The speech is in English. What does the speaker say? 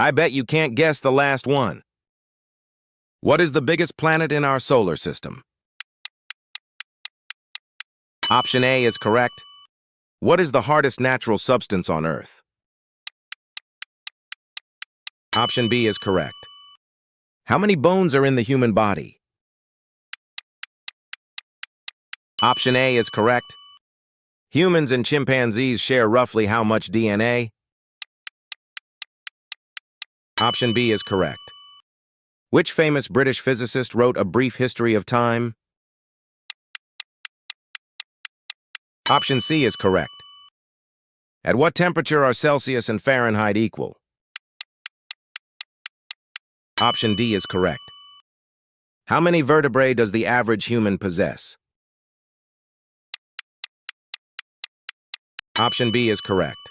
I bet you can't guess the last one. What is the biggest planet in our solar system? Option A is correct. What is the hardest natural substance on Earth? Option B is correct. How many bones are in the human body? Option A is correct. Humans and chimpanzees share roughly how much DNA? Option B is correct. Which famous British physicist wrote A Brief History of Time? Option C is correct. At what temperature are Celsius and Fahrenheit equal? Option D is correct. How many vertebrae does the average human possess? Option B is correct.